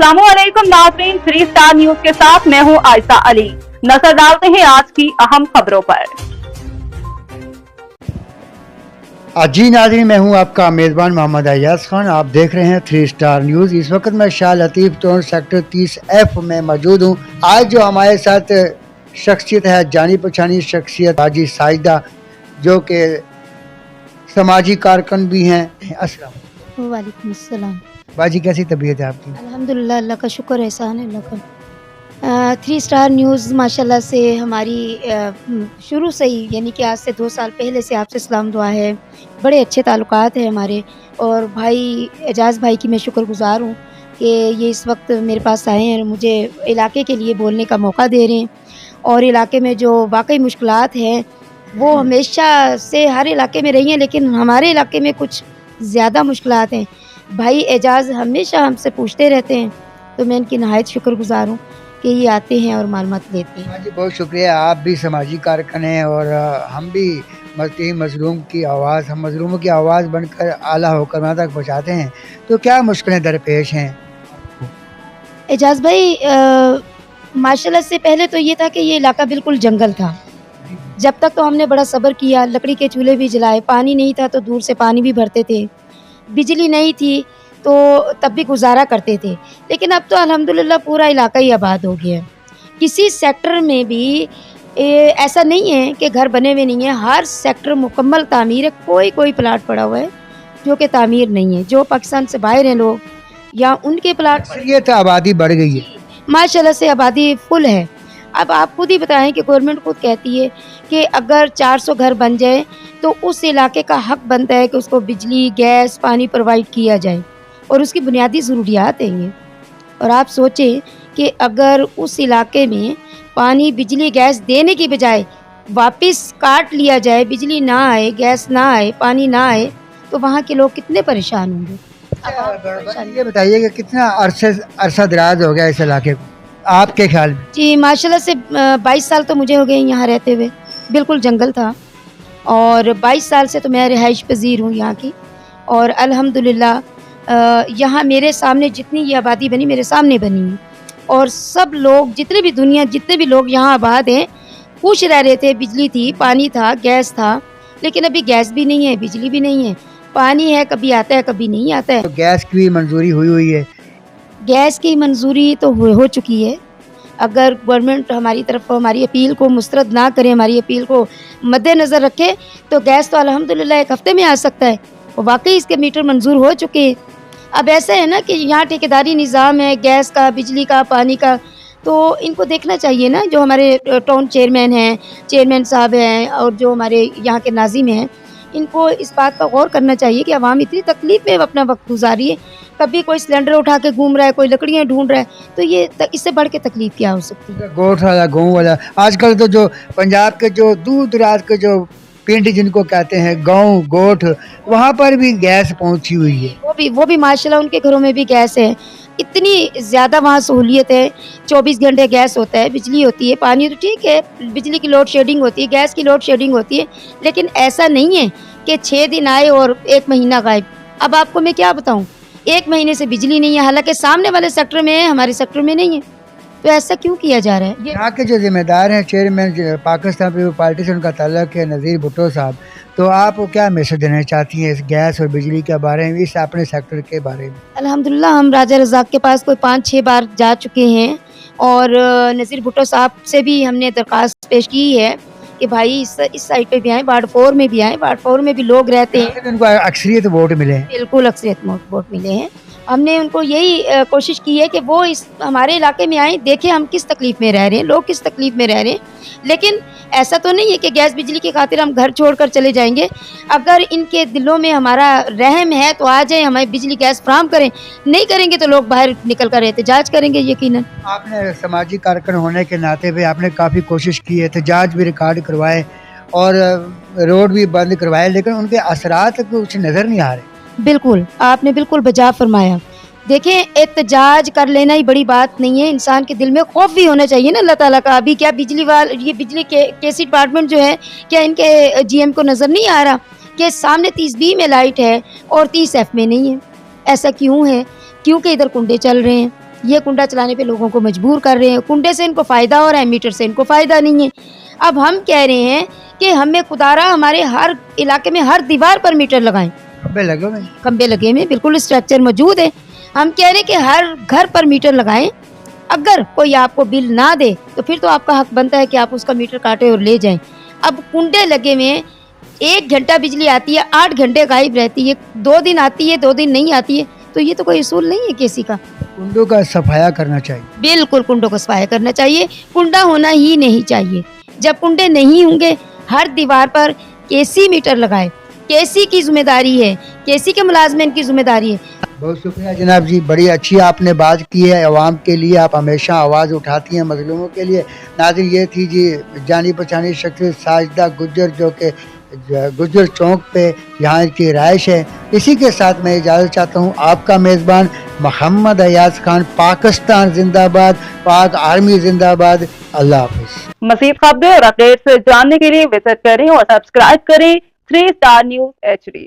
अस्सलामुअलैकुम नाज़रीन, 3 star news के साथ मैं हूं आयशा अली। नजर डालते हैं आज की अहम खबरों पर। जी नाज़रीन, मैं हूं आपका मेज़बान मोहम्मद अय्याज खान। आप देख रहे हैं 3 स्टार न्यूज़। इस वक्त मैं Shah Latif tone sector 30F में मौजूद हूं। आज जो हमारे साथ शख्सियत है, जानी पहचानी शख्सियत हाजी साजिदा, जो कि समाजी कारकुन भी हैं। अस्सलाम वालेकुम अस्सलाम। बाजी, कैसी तबीयत है आपकी? अल्हम्दुलिल्लाह, अल्लाह का शुक्र, एहसान है अल्लाह का। 3 स्टार न्यूज़ माशाल्लाह से हमारी शुरू से ही, यानी कि आज से 2 साल पहले से आपसे सलाम दुआ है। बड़े अच्छे ताल्लुकात हैं हमारे, और भाई एजाज़ भाई की मैं शुक्रगुज़ार हूँ कि ये इस वक्त मेरे पास आए हैं और मुझे इलाके के लिए बोलने का मौका दे रहे हैं। और इलाके में जो वाकई मुश्किलात हैं वो हमेशा से हर इलाके में रही हैं, लेकिन हमारे इलाके में कुछ ज़्यादा मुश्किलात हैं। भाई एजाज़ हमेशा हमसे पूछते रहते हैं, तो मैं इनकी नहायत शुक्रगुज़ार हूँ कि ये आते हैं और मालूमात लेते हैं। जी, बहुत शुक्रिया। आप भी समाजी कारकुन हैं और हम भी मज़लूम की आवाज़, हम मज़लूमों की आवाज़ बनकर आला होकर वहाँ तक पहुँचाते हैं। तो क्या मुश्किलें दरपेश हैं? एजाज़ भाई, माशाल्लाह से पहले तो ये था कि ये इलाका बिल्कुल जंगल था। जब तक तो हमने बड़ा सब्र किया, लकड़ी के चूल्हे भी जलाए, पानी नहीं था तो दूर से पानी भी भरते थे, बिजली नहीं थी तो तब भी गुजारा करते थे। लेकिन अब तो अल्हम्दुलिल्लाह पूरा इलाका ही आबाद हो गया है। किसी सेक्टर में भी ऐसा नहीं है कि घर बने हुए नहीं हैं, हर सेक्टर मुकम्मल तामीर है। कोई कोई प्लाट पड़ा हुआ है जो कि तामीर नहीं है। जो पाकिस्तान से बाहर हैं लोग, या उनके प्लाट, ये तो आबादी बढ़ गई है माशाल्लाह से आबादी फुल है। अब आप खुद ही बताएं कि गवर्नमेंट खुद कहती है कि अगर 400 घर बन जाए तो उस इलाके का हक बनता है कि उसको बिजली, गैस, पानी प्रोवाइड किया जाए, और उसकी बुनियादी ज़रूरियात हैं ये। और आप सोचें कि अगर उस इलाके में पानी, बिजली, गैस देने की बजाय वापस काट लिया जाए, बिजली ना आए, गैस ना आए, पानी ना आए, तो वहाँ के लोग कितने परेशान होंगे। ये बताइए कि कितना अरसा दराज हो गया इस इलाके को आपके ख्याल में? जी माशाल्लाह से 22 साल तो मुझे हो गए यहाँ रहते हुए। बिल्कुल जंगल था, और 22 साल से तो मैं रिहाइश पजीर हूँ यहाँ की। और अल्हम्दुलिल्लाह यहाँ मेरे सामने जितनी ये आबादी बनी, मेरे सामने बनी है। और सब लोग, जितने भी लोग यहाँ आबाद हैं, खुश रह रहे थे। बिजली थी, पानी था, गैस था, लेकिन अभी गैस भी नहीं है, बिजली भी नहीं है। पानी है, कभी आता है कभी नहीं आता है। तो गैस की भी मंजूरी हुई है? गैस की मंजूरी तो हो चुकी है। अगर गवर्नमेंट हमारी तरफ हमारी अपील को मुस्तरद ना करे, हमारी अपील को मद्देनज़र रखे, तो गैस तो अल्हम्दुलिल्लाह 1 हफ़्ते में आ सकता है। और वाकई इसके मीटर मंजूर हो चुके हैं। अब ऐसा है ना कि यहाँ ठेकेदारी निज़ाम है गैस का, बिजली का, पानी का, तो इनको देखना चाहिए ना, जो हमारे टाउन चेयरमैन हैं, चेयरमैन साहब हैं, और जो हमारे यहाँ के नाज़िम हैं, इनको इस बात पर गौर करना चाहिए कि अवाम इतनी तकलीफ़ में अपना वक्त गुजारी है। कभी कोई सिलेंडर उठा के घूम रहा है, कोई लकड़ियाँ ढूंढ रहा है, तो ये इससे बढ़ के तकलीफ़ क्या हो सकती है। गोठ वाला, गाँव वाला, आजकल तो जो पंजाब के जो दूर दराज के जो पिंड जिनको कहते हैं, गाँव गोठ, वहाँ पर भी गैस पहुँची हुई है। वो भी माशाल्लाह उनके घरों में भी गैस है। इतनी ज़्यादा वहाँ सहूलियत है। 24 घंटे गैस होता है, बिजली होती है, पानी तो ठीक है, बिजली की लोड शेडिंग होती है, गैस की लोड शेडिंग होती है, लेकिन ऐसा नहीं है कि 6 दिन आए और 1 महीना गायब। अब आपको मैं क्या बताऊँ, 1 महीने से बिजली नहीं है, हालांकि सामने वाले सेक्टर में है, हमारे सेक्टर में नहीं है। तो ऐसा क्यों किया जा रहा है? यहाँ के जो जिम्मेदार हैं, चेयरमैन पाकिस्तान पीपल्स पार्टी से उनका ताल्लुक है, नज़ीर भुट्टो साहब, तो आप क्या मैसेज देना चाहती हैं इस गैस और बिजली के बारे में, इस अपने सेक्टर के बारे में? अल्हम्दुलिल्लाह हम राजा रज़ाक के पास कोई 5-6 बार जा चुके हैं, और नज़ीर भुट्टो साहब से भी हमने दरख्वास्त पेश की है कि भाई इस साइड पे भी आएँ, वार्ड 4 में भी आएँ। वार्ड 4 में भी लोग रहते हैं, उनको अक्सरियत वोट मिले हैं। बिल्कुल अक्सरियत वोट मिले हैं। हमने उनको यही कोशिश की है कि वो इस हमारे इलाके में आएँ, देखें हम किस तकलीफ़ में रह रहे हैं, लोग किस तकलीफ़ में रह रहे हैं। लेकिन ऐसा तो नहीं है कि गैस बिजली की खातिर हम घर छोड़कर चले जाएंगे। अगर इनके दिलों में हमारा रहम है तो आ जाए, हमें बिजली गैस फराहम करें। नहीं करेंगे तो लोग बाहर निकल कर एहतजाज करेंगे यकीनन। आपने समाजी कारकुन होने के नाते पे आपने काफ़ी कोशिश की है, एहतजाज भी रिकॉर्ड करवाए और रोड भी बंद करवाए, लेकिन उनके असरात कुछ नज़र नहीं आ रहे। बिल्कुल, आपने बिल्कुल बजा फरमाया। देखें, एहतजाज कर लेना ही बड़ी बात नहीं है, इंसान के दिल में खौफ भी होना चाहिए ना अल्लाह ताला का। अभी क्या ये बिजली केसी डिपार्टमेंट जो है, क्या इनके जीएम को नज़र नहीं आ रहा कि सामने 30B में लाइट है और 30F में नहीं है? ऐसा क्यों है? क्योंकि इधर कुंडे चल रहे हैं। ये कुंडा चलाने पे लोगों को मजबूर कर रहे हैं। कुंडे से इनको फ़ायदा हो रहा है, मीटर से इनको फ़ायदा नहीं है। अब हम कह रहे हैं कि हमें खुदारा हमारे हर इलाके में हर दीवार पर मीटर लगाएं। खंबे लगे हुए हैं। खंबे लगे हुए, बिल्कुल स्ट्रक्चर मौजूद है। हम कह रहे हैं कि हर घर पर मीटर लगाएं। अगर कोई आपको बिल ना दे तो फिर तो आपका हक बनता है कि आप उसका मीटर काटें और ले जाएं। अब कुंडे लगे हुए हैं, 1 घंटा बिजली आती है, 8 घंटे गायब रहती है, 2 दिन आती है, 2 दिन नहीं आती है, तो ये तो कोई उसूल नहीं है किसी का। कुंडों का सफाया करना चाहिए। बिल्कुल कुंडों को सफाया करना चाहिए, कुंडा होना ही नहीं चाहिए। जब कुंडे नहीं होंगे, हर दीवार पर केसी मीटर लगाए। केसी की जिम्मेदारी है, केसी के मुलाजमिन की जिम्मेदारी है। बहुत शुक्रिया जनाब जी, बड़ी अच्छी आपने बात की है। अवाम के लिए आप हमेशा आवाज़ उठाती हैं, मजलूमों के लिए। नाज़रीन, ये थी जी जानी पहचानी शख्स साजिदा गुज्जर, जो कि गुज्जर चौक पे यहाँ की रहायश है। इसी के साथ मैं इजाज़त चाहता हूँ। आपका मेज़बान मोहम्मद अयाज खान। पाकिस्तान जिंदाबाद, पाक आर्मी जिंदाबाद। अल्लाह हाफिज़। मज़ीद खबरें और अपडेट्स जानने के लिए विजिट करें और सब्सक्राइब करें 3 स्टार न्यूज़ HD।